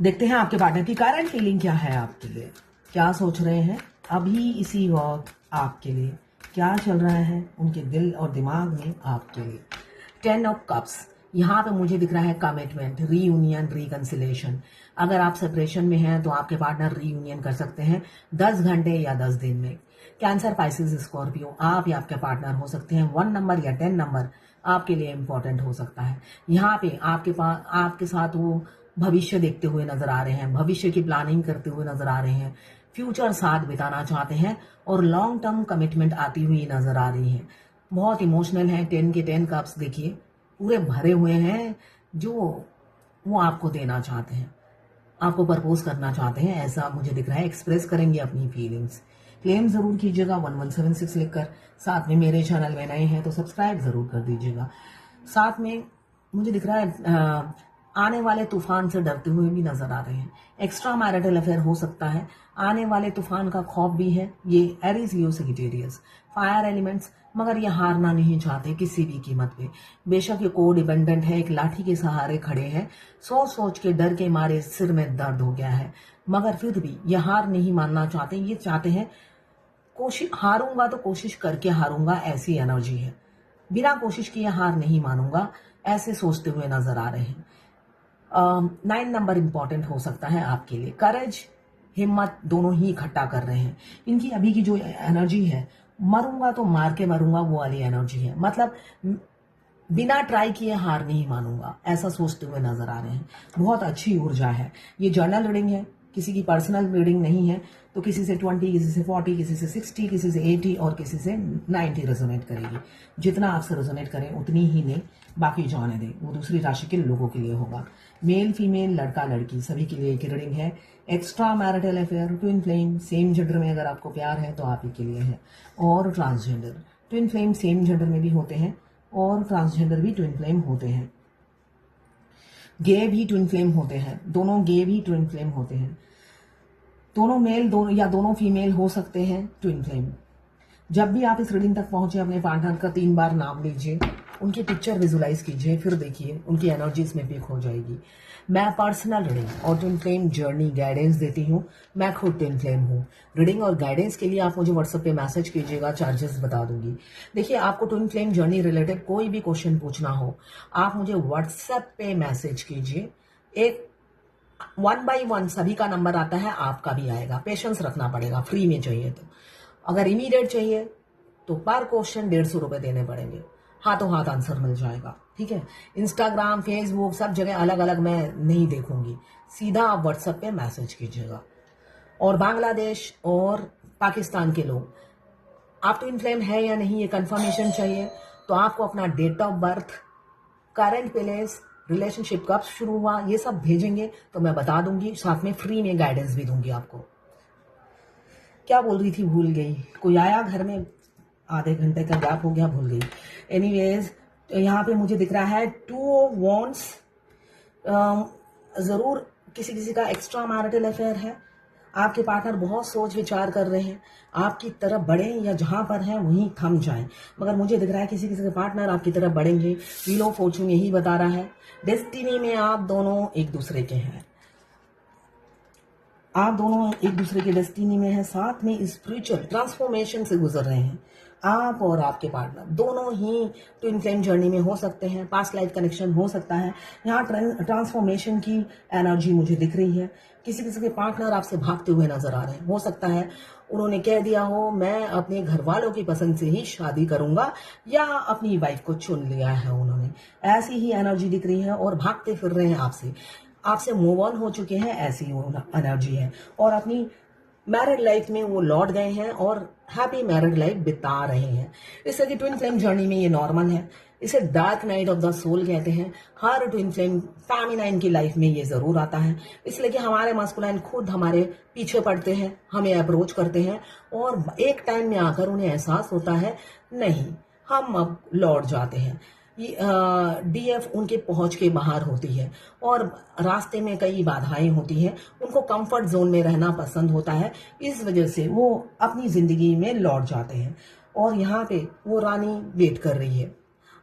देखते हैं आपके पार्टनर की करंट फीलिंग क्या है आपके लिए, क्या सोच रहे हैं अभी इसी वक्त आपके लिए, क्या चल रहा है उनके दिल और दिमाग में आपके लिए। 10 ऑफ कप्स, यहाँ पे मुझे दिख रहा है कमिटमेंट, रीयूनियन, रिकंसिलेशन। अगर आप सेपरेशन में हैं तो आपके पार्टनर रीयूनियन कर सकते हैं 10 घंटे या 10 दिन में। कैंसर, पाइसिस, स्कॉर्पियो, आप या आपके पार्टनर हो सकते हैं 1 नंबर या 10 नंबर आपके लिए इंपॉर्टेंट हो सकता है। यहाँ पे आपके साथ वो भविष्य देखते हुए नजर आ रहे हैं, भविष्य की प्लानिंग करते हुए नजर आ रहे हैं, फ्यूचर साथ बिताना चाहते हैं और लॉन्ग टर्म कमिटमेंट आती हुई नजर आ रही है। बहुत इमोशनल है। 10 के 10 कप्स देखिए पूरे भरे हुए हैं, जो वो आपको देना चाहते हैं, आपको प्रपोज करना चाहते हैं, ऐसा मुझे दिख रहा है। एक्सप्रेस करेंगे अपनी फीलिंग्स। क्लेम जरूर कीजिएगा 1176 लिखकर। साथ में मेरे चैनल में नए हैं तो सब्सक्राइब जरूर कर दीजिएगा। साथ में मुझे दिख रहा है आने वाले तूफान से डरते हुए भी नजर आ रहे हैं। एक्स्ट्रा मैरिटल अफेयर हो सकता है, आने वाले तूफान का खौफ भी है। ये एरीज, लियो, सेजिटेरियस, फायर एलिमेंट्स, मगर ये हारना नहीं चाहते किसी भी कीमत पे। बेशक ये को डिपेंडेंट है, एक लाठी के सहारे खड़े हैं, सोच सोच के डर के मारे सिर में दर्द हो गया है, मगर फिर भी ये हार नहीं मानना चाहते। ये चाहते हैं कोशिश, हारूंगा तो कोशिश करके हारूंगा, ऐसी एनर्जी है। बिना कोशिश किए हार नहीं मानूंगा, ऐसे सोचते हुए नजर आ रहे हैं। 9 नंबर इंपॉर्टेंट हो सकता है आपके लिए। करेज, हिम्मत दोनों ही इकट्ठा कर रहे हैं। इनकी अभी की जो एनर्जी है, मरूंगा तो मार के मरूंगा, वो वाली एनर्जी है। मतलब बिना ट्राई किए हार नहीं मानूंगा, ऐसा सोचते हुए नजर आ रहे हैं। बहुत अच्छी ऊर्जा है। ये जर्नल रीडिंग है, किसी की पर्सनल रीडिंग नहीं है। तो किसी से 20, किसी से 40, किसी से 60, किसी से 80 और किसी से 90 रेजोनेट करेगी। जितना आपसे रेजोनेट करें उतनी ही लें, बाकी जाने दें, वो दूसरी राशि के लोगों के लिए होगा। मेल, फीमेल, लड़का, लड़की, सभी के लिए एक रीडिंग है। Extra marital affair, twin flame, same gender में अगर आपको प्यार है तो आप ही के लिए है। और transgender, twin flame same gender में भी होते हैं और ट्रांसजेंडर भी ट्विन फ्लेम होते हैं। गे भी ट्विन फ्लेम होते हैं, दोनों गे भी ट्विन फ्लेम होते हैं। दोनों मेल दोनों या दोनों फीमेल हो सकते हैं ट्विन फ्लेम। जब भी आप इस रीडिंग तक पहुंचे, अपने पार्टनर का 3 बार नाम लीजिए, उनकी पिक्चर विजुलाइज कीजिए, फिर देखिए उनकी एनर्जी इसमें पिक हो जाएगी। मैं पर्सनल रीडिंग और ट्विन फ्लेम जर्नी गाइडेंस देती हूँ। मैं खुद ट्विन फ्लेम हूँ। रीडिंग और गाइडेंस के लिए आप मुझे व्हाट्सएप पे मैसेज कीजिएगा, चार्जेस बता दूंगी। देखिए, आपको ट्विन फ्लेम जर्नी रिलेटेड कोई भी क्वेश्चन पूछना हो, आप मुझे व्हाट्सएप पे मैसेज कीजिए। एक 1 by 1 सभी का नंबर आता है, आपका भी आएगा। पेशेंस रखना पड़ेगा, फ्री में चाहिए तो। अगर इमीडिएट चाहिए तो पर क्वेश्चन 150 रुपए देने पड़ेंगे, हाथों हाथ आंसर मिल जाएगा। ठीक है, इंस्टाग्राम, फेसबुक सब जगह अलग अलग मैं नहीं देखूंगी, सीधा आप व्हाट्सएप पे मैसेज कीजिएगा। और बांग्लादेश और पाकिस्तान के लोग, आप ट्विन फ्लेम है या नहीं ये कंफर्मेशन चाहिए तो आपको अपना date of birth, current place, relationship कब शुरू हुआ, ये सब भेजेंगे तो मैं बता दूंगी। साथ में फ्री में गाइडेंस भी दूंगी आपको। क्या बोल रही थी, भूल गई। कोई आया घर में, आधे घंटे का गैप हो गया, भूल गई। एनीवेज, यहाँ पे मुझे दिख रहा है 2 ऑफ वॉन्ड्स। जरूर किसी किसी का एक्स्ट्रा मैरिटल अफेयर है। आपके पार्टनर बहुत सोच विचार कर रहे हैं, आपकी तरफ बढ़े या जहां पर हैं वहीं थम जाएं। मगर मुझे दिख रहा है किसी किसी के पार्टनर आपकी तरफ बढ़ेंगे। व्हील ऑफ फॉर्चून यही बता रहा है। डेस्टिनी में आप दोनों एक दूसरे के हैं, आप दोनों एक दूसरे के डेस्टिनी में हैं। साथ में स्पिरिचुअल ट्रांसफॉर्मेशन से गुजर रहे हैं। आप और आपके पार्टनर दोनों ही ट्विन फ्लेम जर्नी में हो सकते हैं। पास्ट लाइफ कनेक्शन हो सकता है। यहाँ ट्रांसफॉर्मेशन की एनर्जी मुझे दिख रही है। किसी किसी के पार्टनर आपसे भागते हुए नजर आ रहे हैं। हो सकता है उन्होंने कह दिया हो मैं अपने घर वालों की पसंद से ही शादी करूंगा, या अपनी वाइफ को चुन लिया है उन्होंने, ऐसी ही एनर्जी दिख रही है। और भागते फिर रहे हैं आपसे मूव ऑन हो चुके हैं, ऐसी एनर्जी है। और अपनी मैरिड लाइफ में वो लौट गए हैं और हैप्पी मैरिड लाइफ बिता रहे हैं। इससे कि ट्विन फ्लेम जर्नी में ये नॉर्मल है। इसे dark night of the soul कहते हैं। हर ट्विन फ्लेम फेमिनाइन की लाइफ में ये जरूर आता है, इसलिए कि हमारे मास्कुलाइन खुद हमारे पीछे पड़ते हैं, हमें अप्रोच करते हैं और एक टाइम में आकर उन्हें एहसास होता है नहीं, हम अब लौट जाते हैं। डीएफ उनके पहुंच के बाहर होती है और रास्ते में कई बाधाएं होती हैं। उनको कंफर्ट जोन में रहना पसंद होता है, इस वजह से वो अपनी जिंदगी में लौट जाते हैं। और यहाँ पे वो रानी वेट कर रही है।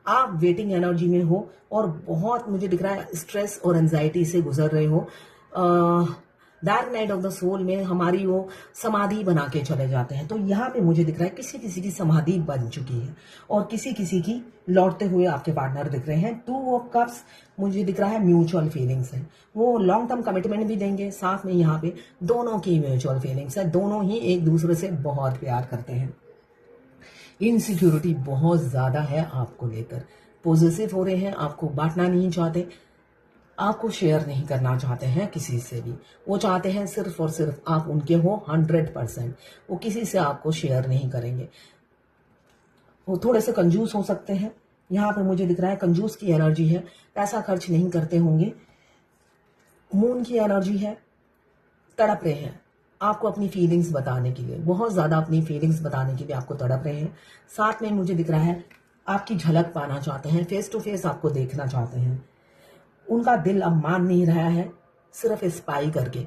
आप वेटिंग एनर्जी में हो और बहुत मुझे दिख रहा है स्ट्रेस और एंजाइटी से गुजर रहे हो। Dark night of the soul में हमारी वो समाधि बना के चले जाते हैं। तो यहाँ पे मुझे दिख रहा है किसी किसी की समाधि बन चुकी है और किसी किसी की लौटते हुए आपके पार्टनर दिख रहे हैं। 2 ऑफ कप्स मुझे दिख रहा है म्यूचुअल फीलिंग्स है, वो लॉन्ग टर्म कमिटमेंट भी देंगे, साथ में यहाँ पे दोनों की म्यूचुअल फीलिंग्स है, दोनों ही एक दूसरे से बहुत प्यार करते हैं। इनसिक्योरिटी बहुत ज़्यादा है आपको लेकर, पॉजिटिव हो रहे हैं, आपको बांटना नहीं चाहते, आपको शेयर नहीं करना चाहते हैं किसी से भी। वो चाहते हैं सिर्फ और सिर्फ आप उनके हो 100%। वो किसी से आपको शेयर नहीं करेंगे। वो थोड़े से कंजूस हो सकते हैं, यहाँ पे मुझे दिख रहा है कंजूस की एनर्जी है, पैसा खर्च नहीं करते होंगे। मून की एनर्जी है, तड़प रहे हैं आपको अपनी फीलिंग्स बताने के लिए, बहुत ज़्यादा अपनी फीलिंग्स बताने के लिए आपको तड़प रहे हैं। साथ में मुझे दिख रहा है आपकी झलक पाना चाहते हैं, फेस टू फेस आपको देखना चाहते हैं। उनका दिल अब मान नहीं रहा है, सिर्फ स्पाई करके।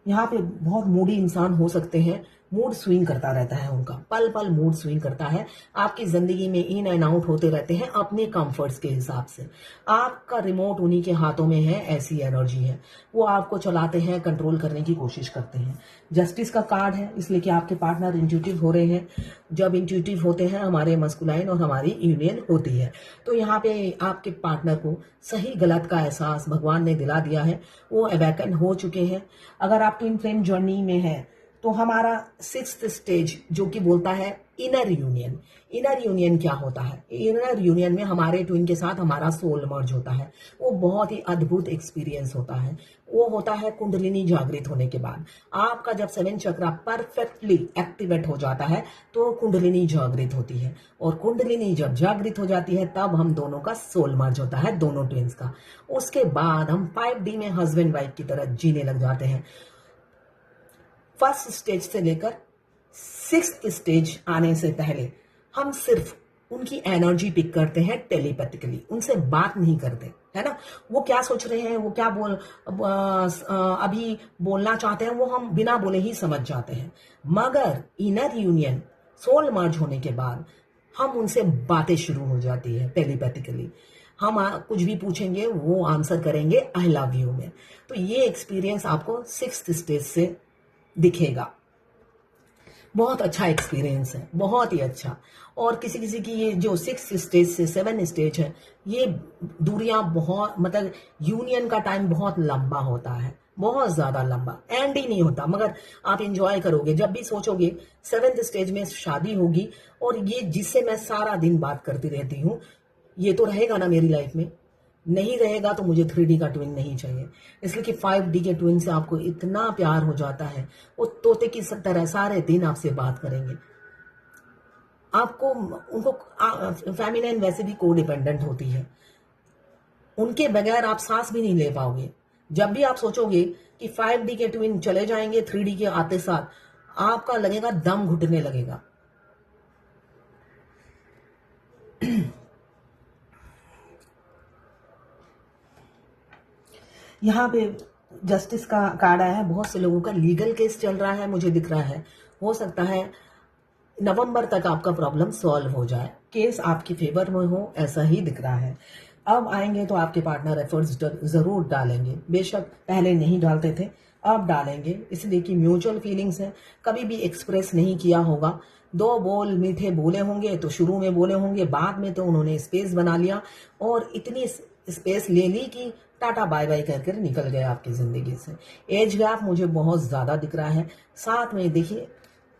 यहाँ पे बहुत मूडी इंसान हो सकते हैं, मूड स्विंग करता रहता है उनका, पल पल मूड स्विंग करता है, आपकी जिंदगी में इन एंड आउट होते रहते हैं अपने कंफर्ट्स के हिसाब से। आपका रिमोट उन्हीं के हाथों में है, ऐसी एनर्जी है, वो आपको चलाते हैं, कंट्रोल करने की कोशिश करते हैं। जस्टिस का कार्ड है, इसलिए कि आपके पार्टनर इंट्यूटिव हो रहे हैं। जब इंट्यूटिव होते हैं हमारे मस्कुलाइन और हमारी यूनियन होती है, तो यहाँ पे आपके पार्टनर को सही गलत का एहसास भगवान ने दिला दिया है, वो अवेकन हो चुके हैं। अगर आप ट्विन फ्लेम जर्नी में है तो हमारा 6th स्टेज जो कि बोलता है इनर यूनियन। इनर यूनियन क्या होता है? इनर यूनियन में हमारे ट्विन के साथ हमारा सोल मर्ज होता है, वो बहुत ही अद्भुत एक्सपीरियंस होता है। वो होता है कुंडलिनी जागृत होने के बाद। आपका जब 7 चक्रा परफेक्टली एक्टिवेट हो जाता है तो कुंडलिनी जागृत होती है, और कुंडलिनी जब जागृत हो जाती है तब हम दोनों का सोल मर्ज होता है, दोनों ट्विन्स का। उसके बाद हम 5D में हस्बैंड वाइफ की तरह जीने लग जाते हैं। फर्स्ट स्टेज से लेकर 6th स्टेज आने से पहले हम सिर्फ उनकी एनर्जी पिक करते हैं टेलीपैथिकली, उनसे बात नहीं करते, है ना। वो क्या सोच रहे हैं, वो क्या अभी बोलना चाहते हैं, वो हम बिना बोले ही समझ जाते हैं। मगर इनर यूनियन सोल मर्ज होने के बाद हम उनसे बातें शुरू हो जाती है टेलीपैथिकली। हम कुछ भी पूछेंगे वो आंसर करेंगे आई लव यू में। तो ये एक्सपीरियंस आपको 6th स्टेज से दिखेगा। बहुत अच्छा एक्सपीरियंस है, बहुत ही अच्छा। और किसी किसी की ये जो 6th स्टेज से 7 स्टेज है, ये दूरियां बहुत, मतलब यूनियन का टाइम बहुत लंबा होता है, बहुत ज्यादा लंबा, एंड ही नहीं होता। मगर आप इंजॉय करोगे जब भी सोचोगे 7th स्टेज में शादी होगी और ये जिससे मैं सारा दिन बात करती रहती हूँ ये तो रहेगा ना मेरी लाइफ में। नहीं रहेगा तो मुझे 3D का ट्विन नहीं चाहिए, इसलिए कि 5D के ट्विन से आपको इतना प्यार हो जाता है, वो तोते की तरह सारे दिन आपसे बात करेंगे। आपको उनको फेमिनिन वैसे भी कोडिपेंडेंट होती है, उनके बगैर आप सांस भी नहीं ले पाओगे। जब भी आप सोचोगे कि 5D के ट्विन चले जाएंगे 3D के आते साथ, आपका लगेगा दम घुटने लगेगा। यहाँ पे जस्टिस का कार्ड आया है, बहुत से लोगों का लीगल केस चल रहा है, मुझे दिख रहा है। हो सकता है नवंबर तक आपका प्रॉब्लम सॉल्व हो जाए, केस आपकी फेवर में हो, ऐसा ही दिख रहा है। अब आएंगे तो आपके पार्टनर एफर्ट्स जरूर डालेंगे, बेशक पहले नहीं डालते थे, अब डालेंगे, इसलिए कि म्यूचुअल फीलिंग्स है। कभी भी एक्सप्रेस नहीं किया होगा, 2 बोल मीठे बोले होंगे तो शुरू में बोले होंगे, बाद में तो उन्होंने स्पेस बना लिया और इतनी स्पेस ले ली कि टाटा बाय बाय कहकर निकल गए आपकी जिंदगी से। एज गैप मुझे बहुत ज्यादा दिख रहा है। साथ में देखिए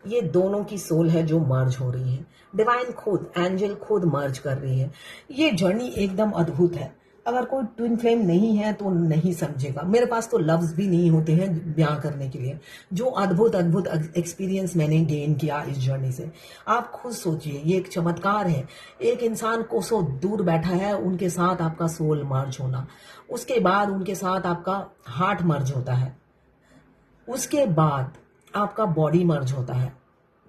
ये दोनों की सोल है जो मर्ज हो रही है, डिवाइन खुद, एंजल खुद मर्ज कर रही है। ये जर्नी एकदम अद्भुत है। अगर कोई ट्विन फ्लेम नहीं है तो नहीं समझेगा। मेरे पास तो लफ्ज भी नहीं होते हैं बयां करने के लिए, जो अद्भुत अद्भुत एक्सपीरियंस मैंने गेन किया इस जर्नी से। आप खुद सोचिए, ये एक चमत्कार है। एक इंसान कोसों दूर बैठा है, उनके साथ आपका सोल मर्ज होना, उसके बाद उनके साथ आपका हार्ट मर्ज होता है, उसके बाद आपका बॉडी मर्ज होता है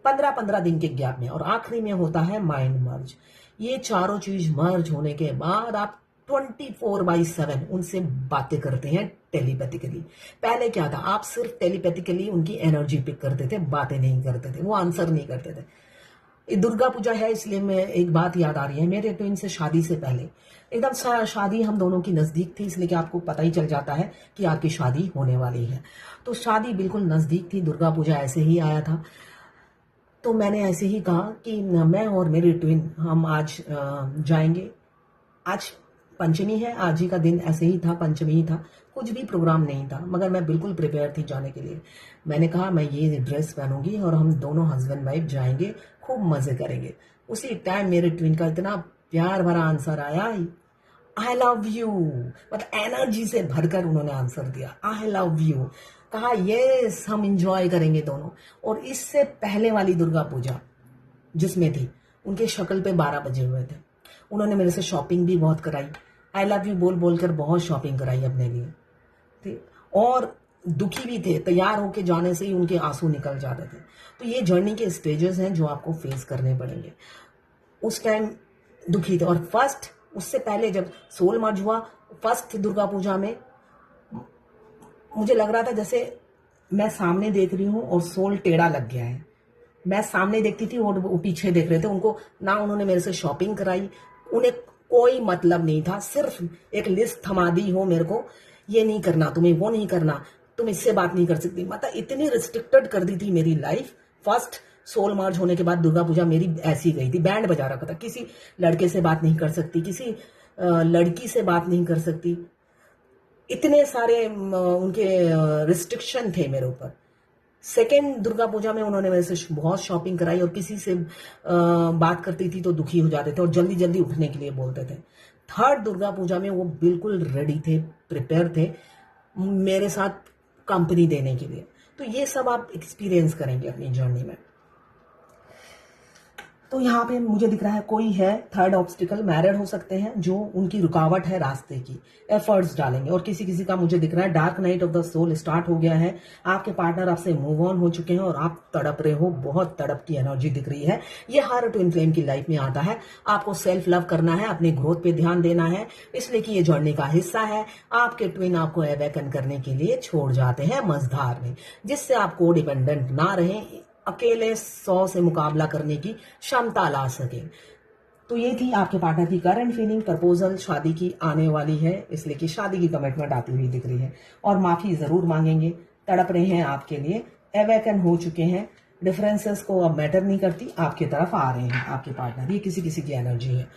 15-15 दिन के गैप में, और आखिरी में होता है माइंड मर्ज। ये चारों चीज मर्ज होने के बाद आप 24/7 उनसे बातें करते हैं टेलीपैथिकली। पहले क्या था, आप सिर्फ टेलीपैथिकली उनकी एनर्जी पिक करते थे, बातें नहीं करते थे, वो आंसर नहीं करते थे। ये दुर्गा पूजा है, इसलिए मैं एक बात याद आ रही है मेरे ट्विन से शादी से पहले। एकदम शादी हम दोनों की नज़दीक थी, इसलिए कि आपको पता ही चल जाता है कि आपकी शादी होने वाली है। तो शादी बिल्कुल नज़दीक थी, दुर्गा पूजा ऐसे ही आया था। तो मैंने ऐसे ही कहा कि मैं और मेरी ट्विन हम आज जाएंगे। आज पंचमी है, आज ही का दिन ऐसे ही था, पंचमी ही था, कुछ भी प्रोग्राम नहीं था, मगर मैं बिल्कुल प्रिपेयर थी जाने के लिए। मैंने कहा मैं ये ड्रेस पहनूंगी और हम दोनों हस्बैंड वाइफ जाएंगे, खूब मजे करेंगे। उसी टाइम मेरे ट्विन का इतना प्यार भरा आंसर आया, आई लव यू। मतलब एनर्जी से भरकर उन्होंने आंसर दिया, आई लव यू। कहा यस, हम इंजॉय करेंगे दोनों। और इससे पहले वाली दुर्गा पूजा जिसमें थी, उनके शक्ल पे 12 बजे हुए थे। उन्होंने मेरे से शॉपिंग भी बहुत कराई, आई लव यू बोल बोलकर बहुत शॉपिंग कराई अपने लिए थे। और दुखी भी थे, तैयार होके जाने से ही उनके आंसू निकल जाते थे। तो ये जर्नी के स्टेजेस हैं जो आपको फेस करने पड़ेंगे। उस टाइम दुखी थे। और फर्स्ट, उससे पहले जब सोल मर्ज हुआ, फर्स्ट दुर्गा पूजा में मुझे लग रहा था जैसे मैं सामने देख रही हूँ और सोल टेढ़ा लग गया है। मैं सामने देखती थी और वो पीछे देख रहे थे। उनको ना उन्होंने मेरे से शॉपिंग कराई, उन्हें कोई मतलब नहीं था, सिर्फ एक लिस्ट थमा दी हो मेरे को, ये नहीं करना तुम्हें, वो नहीं करना, तुम इससे बात नहीं कर सकती। मतलब इतनी रिस्ट्रिक्टेड कर दी थी मेरी लाइफ। फर्स्ट सोल मार्च होने के बाद दुर्गा पूजा मेरी ऐसी गई थी, बैंड बजा रखा था, किसी लड़के से बात नहीं कर सकती, किसी लड़की से बात नहीं कर सकती, इतने सारे उनके रिस्ट्रिक्शन थे मेरे ऊपर। सेकेंड दुर्गा पूजा में उन्होंने मेरे से बहुत शॉपिंग कराई और किसी से बात करती थी तो दुखी हो जाते थे और जल्दी जल्दी उठने के लिए बोलते थे। थर्ड दुर्गा पूजा में वो बिल्कुल रेडी थे, प्रिपेयर थे मेरे साथ कंपनी देने के लिए। तो ये सब आप एक्सपीरियंस करेंगे अपनी जर्नी में। तो यहाँ पे मुझे दिख रहा है कोई है थर्ड ऑब्स्टिकल, मैरिड हो सकते हैं, जो उनकी रुकावट है रास्ते की, एफर्ट्स डालेंगे। और किसी किसी का मुझे दिख रहा है dark night of the soul start हो गया है, आपके पार्टनर आपसे मूव ऑन हो चुके हैं और आप तड़प रहे हो, बहुत तड़प की एनर्जी दिख रही है। ये हर ट्विन फ्लेम की लाइफ में आता है। आपको सेल्फ लव करना है, अपने ग्रोथ पे ध्यान देना है, इसलिए कि ये जर्नी का हिस्सा है। आपके ट्विन आपको अवेकन करने के लिए छोड़ जाते हैं मझधार में, जिससे आप को डिपेंडेंट ना रहे, अकेले 100 से मुकाबला करने की क्षमता ला सके। तो ये थी आपके पार्टनर की करंट फीलिंग। प्रपोजल शादी की आने वाली है, इसलिए कि शादी की कमिटमेंट आती हुई दिख रही है और माफी जरूर मांगेंगे। तड़प रहे हैं आपके लिए, अवेकन हो चुके हैं, डिफरेंसेस को अब मैटर नहीं करती, आपकी तरफ आ रहे हैं आपके पार्टनर। ये किसी किसी की एनर्जी है।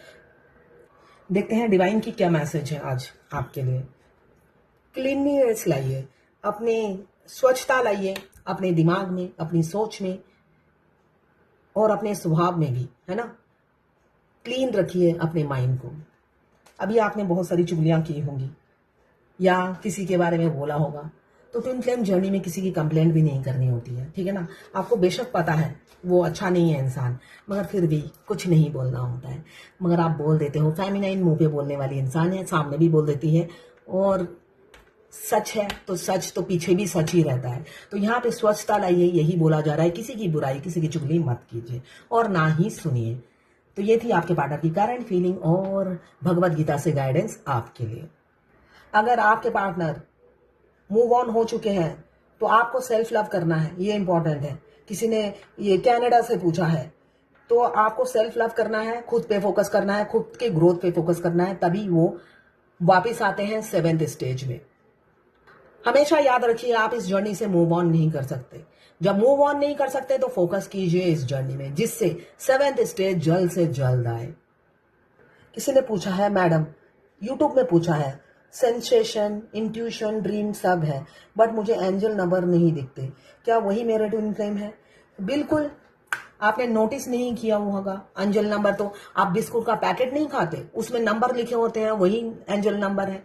देखते हैं डिवाइन की क्या मैसेज है आज आपके लिए। क्लीनलीनेस लाइए, अपने स्वच्छता लाइए अपने दिमाग में, अपनी सोच में और अपने स्वभाव में भी, है ना। क्लीन रखिए अपने माइंड को। अभी आपने बहुत सारी चुगलियां की होंगी या किसी के बारे में बोला होगा, तो ट्विन फ्लेम जर्नी में किसी की कंप्लेंट भी नहीं करनी होती है, ठीक है ना। आपको बेशक पता है वो अच्छा नहीं है इंसान, मगर फिर भी कुछ नहीं बोलना होता है, मगर आप बोल देते हो। फेमिनाइन मुंह पे बोलने वाली इंसान है, सामने भी बोल देती है, और सच है तो सच तो पीछे भी सच ही रहता है। तो यहाँ पे स्वच्छता लाइए, यही बोला जा रहा है। किसी की बुराई, किसी की चुगली मत कीजिए और ना ही सुनिए। तो ये थी आपके पार्टनर की करंट फीलिंग और भगवत गीता से गाइडेंस आपके लिए। अगर आपके पार्टनर मूव ऑन हो चुके हैं तो आपको सेल्फ लव करना है, ये इंपॉर्टेंट है। किसी ने ये कनाडा से पूछा है, तो आपको सेल्फ लव करना है, खुद पे फोकस करना है, खुद के ग्रोथ पे फोकस करना है, तभी वो वापिस आते हैं 7th स्टेज में। हमेशा याद रखिए आप इस जर्नी से मूव ऑन नहीं कर सकते। जब मूव ऑन नहीं कर सकते तो फोकस कीजिए इस जर्नी में, जिससे 7th स्टेज जल्द से जल्द आए। किसी ने पूछा है मैडम, यूट्यूब में पूछा है, सेंसेशन, इंट्यूशन, ड्रीम सब है, बट मुझे एंजल नंबर नहीं दिखते, क्या वही मेरा ट्विन फ्लेम है? बिल्कुल, आपने नोटिस नहीं किया होगा। एंजल नंबर तो आप बिस्कुट का पैकेट नहीं खाते, उसमें नंबर लिखे होते हैं, वही एंजल नंबर है।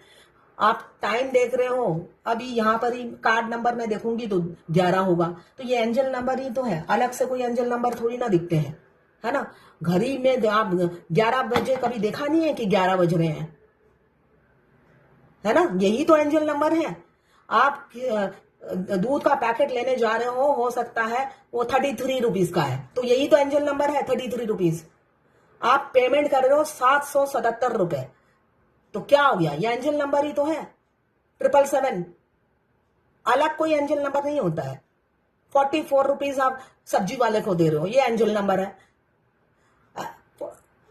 आप टाइम देख रहे हो, अभी यहाँ पर ही कार्ड नंबर में देखूंगी तो 11 होगा, तो ये एंजल नंबर ही तो है, अलग से कोई एंजल नंबर थोड़ी ना दिखते हैं, है ना। घड़ी में आप 11 बजे कभी देखा नहीं है कि 11 बज रहे हैं, है ना, यही तो एंजल नंबर है। आप दूध का पैकेट लेने जा रहे हो सकता है वो 33 रुपीज का है, तो यही तो एंजल नंबर है, 33 रुपीज। आप पेमेंट कर रहे हो 777 रुपए, तो क्या हो गया, ये एंजल नंबर ही तो है। 777 अलग कोई एंजल नंबर नहीं होता है। 44 रुपीज आप सब्जी वाले को दे रहे हो, ये एंजल नंबर है।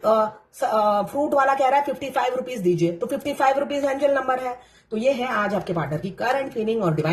फ्रूट वाला कह रहा है 55 रुपीज दीजिए, तो 55 रुपीज एंजल नंबर है। तो ये है आज आपके पार्टनर की करंट फीलिंग और डिवाइन